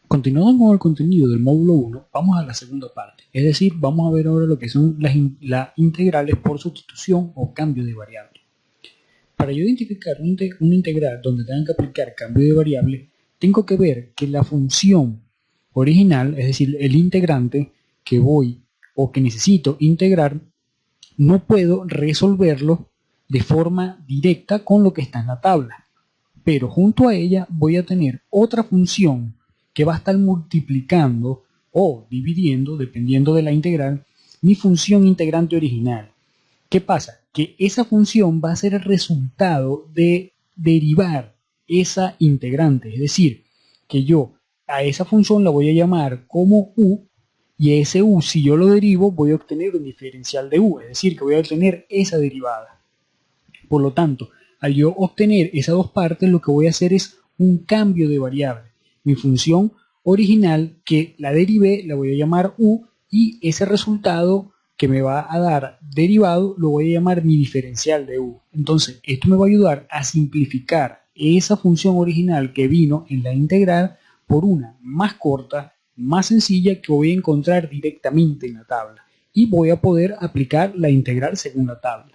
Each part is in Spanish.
Continuando con el contenido del módulo 1, vamos a la segunda parte, es decir, vamos a ver ahora lo que son las integrales por sustitución o cambio de variable. Para yo identificar una integral donde tengan que aplicar cambio de variable, tengo que ver que la función original, es decir, el integrante que voy o que necesito integrar, no puedo resolverlo de forma directa con lo que está en la tabla, pero junto a ella voy a tener otra función que va a estar multiplicando o dividiendo, dependiendo de la integral, mi función integrante original. ¿Qué pasa? Que esa función va a ser el resultado de derivar esa integrante, es decir, que yo a esa función la voy a llamar como u, y ese u, si yo lo derivo, voy a obtener un diferencial de u, es decir, que voy a obtener esa derivada. Por lo tanto, al yo obtener esas dos partes, lo que voy a hacer es un cambio de variable. Mi función original, que la derivé, la voy a llamar u, y ese resultado que me va a dar derivado lo voy a llamar mi diferencial de u. Entonces, esto me va a ayudar a simplificar esa función original que vino en la integral por una más corta, más sencilla, que voy a encontrar directamente en la tabla. Y voy a poder aplicar la integral según la tabla.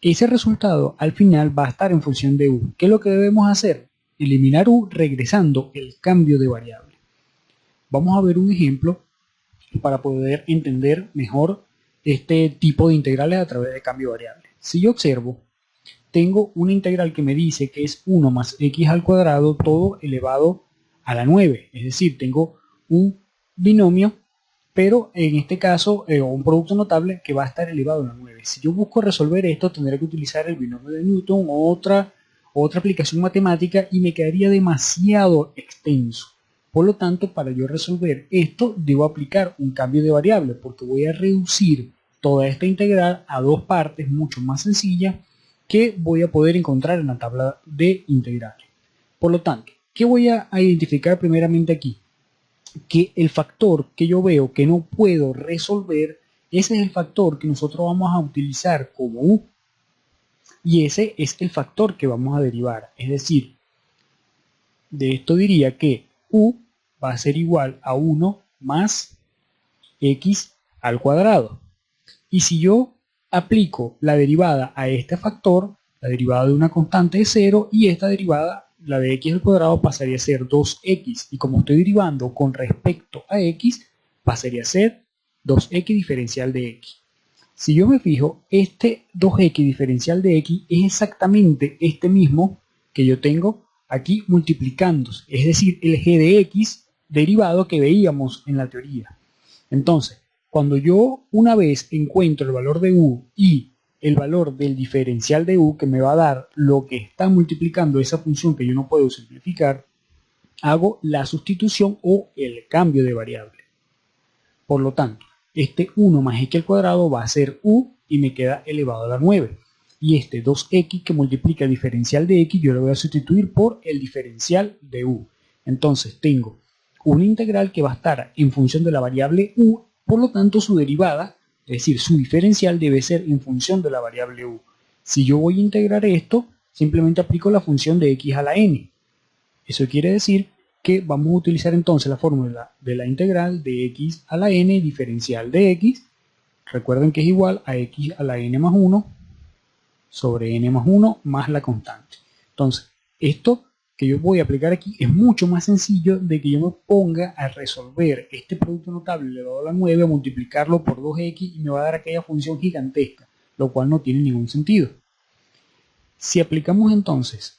Ese resultado al final va a estar en función de u. ¿Qué es lo que debemos hacer? Eliminar u regresando el cambio de variable. Vamos a ver un ejemplo para poder entender mejor este tipo de integrales a través de cambio de variable. Si yo observo, tengo una integral que me dice que es 1 más x al cuadrado todo elevado a la 9. Es decir, tengo un binomio, pero en este caso un producto notable que va a estar elevado a la 9. Si yo busco resolver esto, tendré que utilizar el binomio de Newton o otra aplicación matemática y me quedaría demasiado extenso. Por lo tanto, para yo resolver esto, debo aplicar un cambio de variable porque voy a reducir toda esta integral a dos partes mucho más sencillas que voy a poder encontrar en la tabla de integrales. Por lo tanto, ¿qué voy a identificar primeramente aquí? Que el factor que yo veo que no puedo resolver, ese es el factor que nosotros vamos a utilizar como u, y ese es el factor que vamos a derivar. Es decir, de esto diría que u va a ser igual a 1 más x al cuadrado. Y si yo aplico la derivada a este factor, la derivada de una constante es 0 y esta derivada, la de x al cuadrado, pasaría a ser 2x. Y como estoy derivando con respecto a x, pasaría a ser 2x diferencial de x. Si yo me fijo, este 2x diferencial de x es exactamente este mismo que yo tengo aquí multiplicándose. Es decir, el g de x derivado que veíamos en la teoría. Entonces, cuando yo una vez encuentro el valor de u y el valor del diferencial de u que me va a dar lo que está multiplicando esa función que yo no puedo simplificar, hago la sustitución o el cambio de variable. Por lo tanto, este 1 más x al cuadrado va a ser u y me queda elevado a la 9. Y este 2x que multiplica el diferencial de x yo lo voy a sustituir por el diferencial de u. Entonces tengo una integral que va a estar en función de la variable u, por lo tanto su derivada, es decir, su diferencial debe ser en función de la variable u. Si yo voy a integrar esto, simplemente aplico la función de x a la n. Eso quiere decir que vamos a utilizar entonces la fórmula de la integral de x a la n diferencial de x. Recuerden que es igual a x a la n más 1 sobre n más 1 más la constante. Entonces, esto que yo voy a aplicar aquí es mucho más sencillo de que yo me ponga a resolver este producto notable elevado a la 9, a multiplicarlo por 2x y me va a dar aquella función gigantesca, lo cual no tiene ningún sentido. Si aplicamos entonces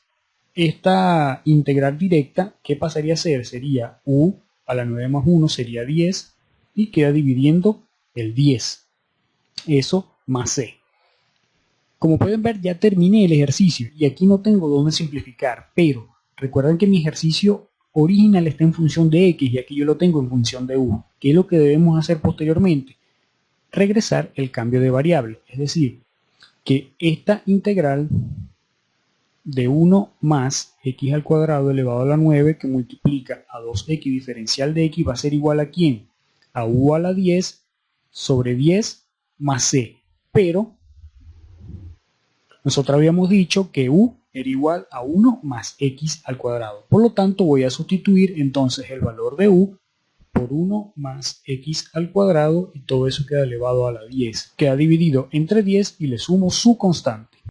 esta integral directa, ¿qué pasaría a ser? Sería u a la 9 más 1 sería 10 y queda dividiendo el 10. Eso más c. Como pueden ver, ya terminé el ejercicio y aquí no tengo dónde simplificar, pero recuerden que mi ejercicio original está en función de x y aquí yo lo tengo en función de u. ¿Qué es lo que debemos hacer posteriormente? Regresar el cambio de variable, es decir, que esta integral de 1 más x al cuadrado elevado a la 9 que multiplica a 2x diferencial de x va a ser igual a ¿quién? A u a la 10 sobre 10 más c. Pero nosotros habíamos dicho que u era igual a 1 más x al cuadrado. Por lo tanto, voy a sustituir entonces el valor de u por 1 más x al cuadrado y todo eso queda elevado a la 10. Queda dividido entre 10 y le sumo su constante.